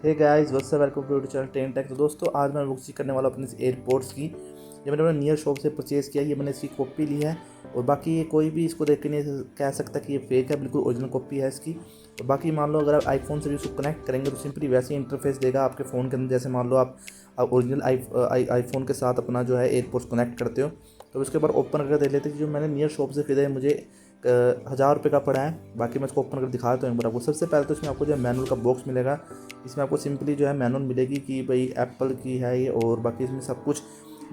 Hey guys what's up, welcome to channel 10 tech. तो दोस्तों आज मैं अनबॉक्सिंग करने वाला अपने एयरपोड्स की। ये मैंने अपने नियर शॉप से परचेज़ किया। ये मैंने इसकी कॉपी ली है और बाकी ये कोई भी इसको देख के नहीं कह सकता कि ये फेक है, बिल्कुल ओरिजिनल कॉपी है इसकी। और बाकी मान लो अगर आप आईफोन से भी उसको कनेक्ट करेंगे तो सिंपली वैसे ही इंटरफेस देगा आपके फ़ोन के अंदर। जैसे मान लो आप ओरिजिनल आईफोन के साथ अपना जो है एयरपोड्स कनेक्ट करते हो। तो उसके बाद ओपन करके देख लेते हैं कि जो मैंने नियर शॉप से खरीदा है मुझे 1000 रुपये का पड़ा है। बाकी मैं इसको ओपन कर दिखा देता हूँ एक बार आपको। सबसे पहले तो इसमें आपको जो है मैनुअल का बॉक्स मिलेगा। इसमें आपको सिंपली जो है मैनुअल मिलेगी कि भाई एप्पल की है ये, और बाकी इसमें सब कुछ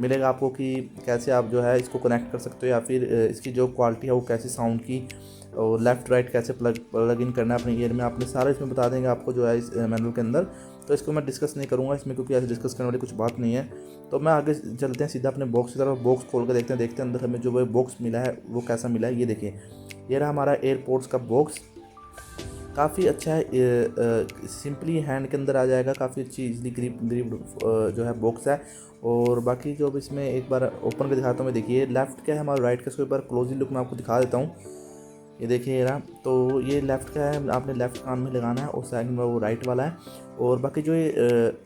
मिलेगा आपको कि कैसे आप जो है इसको कनेक्ट कर सकते हो, या फिर इसकी जो क्वालिटी है वो कैसी साउंड की, और लेफ़्ट राइट कैसे प्लग इन करना है अपने ईयर में, आपने सारा इसमें बता देंगे आपको जो है इस मैनुअल के अंदर। तो इसको मैं डिस्कस नहीं करूँगा इसमें, क्योंकि ऐसे डिस्कस करने वाली कुछ बात नहीं है। तो मैं आगे चलते हैं सीधा अपने बॉक्स की तरफ। बॉक्स खोल कर देखते हैं अंदर हमें जो वो बॉक्स मिला है वो कैसा मिला है। ये देखिए, ये रहा हमारा एयरपोड्स का बॉक्स। काफ़ी अच्छा है, सिंपली हैंड के अंदर आ जाएगा, काफ़ी अच्छी इजली ग्रिप जो है बॉक्स है। और बाकी जो अब इसमें एक बार ओपन कर दिखाता हूँ मैं। देखिए लेफ़्ट क्या है हमारा, राइट का, इसको एक बार क्लोजली लुक मैं आपको दिखा देता हूँ। ये देखिए ये रहा। तो ये लेफ़्ट का है, आपने लेफ़्ट कान में लगाना है, और साइड में वो राइट वाला है। और बाकी जो ये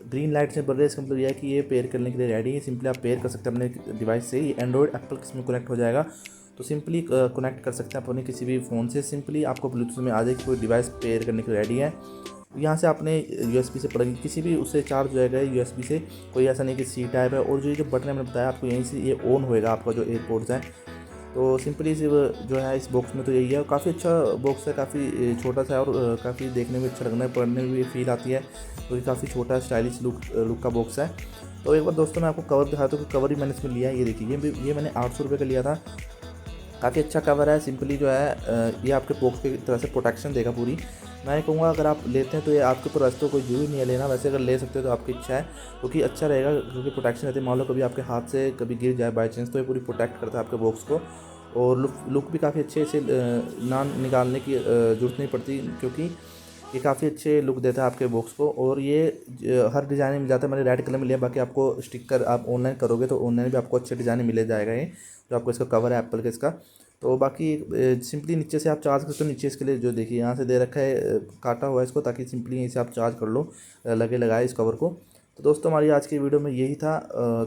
ग्रीन लाइट से बढ़ रही है, इसका मतलब यह है कि ये पेयर करने के लिए रेडी है। सिंपली आप पेयर कर सकते हैं अपने डिवाइस से। ये एंड्रॉयड एप्पल किस में कनेक्ट हो जाएगा, तो सिंपली कनेक्ट कर सकते हैं अपने किसी भी फ़ोन से। सिंपली आपको ब्लूटूथ में आ जाएगी, कोई डिवाइस पेयर करने के लिए रेडी है। यहाँ से आपने यूएसबी से पड़ेगी, किसी भी उससे चार्ज हो जाएगा यूएसबी से। कोई ऐसा नहीं कि सी टाइप है। और जो बटन मैंने बताया आपको, यहीं से ये ऑन होएगा आपका जो एयरपोड्स है। तो सिंपली जो है इस बॉक्स में तो यही है। और काफ़ी अच्छा बॉक्स है, काफ़ी छोटा सा है, और काफ़ी देखने में अच्छा लगना है, पढ़ने में भी फील आती है, क्योंकि काफ़ी छोटा स्टाइलिश लुक का बॉक्स है। तो एक बार दोस्तों मैं आपको कवर दिखाता हूँ कि कवर ही मैंने इसमें लिया है। ये देखिए, ये मैंने 800 रुपये का लिया था। काफ़ी अच्छा कवर है। सिंपली जो है ये आपके बॉक्स की तरह से प्रोटेक्शन देगा पूरी। मैं कहूँगा अगर आप लेते हैं तो ये आपके ऊपर, वैसे तो कोई जरूरी नहीं है लेना, वैसे अगर ले सकते हो तो आपकी इच्छा है, क्योंकि अच्छा रहेगा, क्योंकि प्रोटेक्शन रहती है। मान लो कभी आपके हाथ से कभी गिर जाए बाई चांस, तो ये पूरी प्रोटेक्ट करता है आपके बॉक्स को। और लुक भी काफ़ी अच्छे से ना निकालने की ज़रूरत नहीं पड़ती, क्योंकि ये काफ़ी अच्छे लुक देता है आपके बॉक्स को। और ये हर डिज़ाइन में मिल जाता है। मैंने रेड कलर में लिया, बाकी आपको स्टिकर आप ऑनलाइन करोगे तो ऑनलाइन भी आपको अच्छे डिज़ाइन मिल जाएगा ये, जो आपको इसका कवर है एप्पल का इसका। तो बाकी सिंपली नीचे से आप चार्ज करते हो। नीचे इसके लिए जो देखिए यहाँ से दे रखा है, काटा हुआ है इसको, ताकि सिंपली यहीं से आप चार्ज कर लो, लगाए इस कवर को। तो दोस्तों हमारी आज की वीडियो में यही था।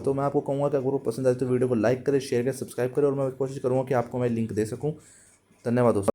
तो मैं आपको कहूँगा कि अगर वो पसंद आए तो वीडियो को लाइक करें, शेयर करें, सब्सक्राइब करें, और मैं कोशिश करूँगा कि आपको मैं लिंक दे सकूँ। धन्यवाद दोस्तों।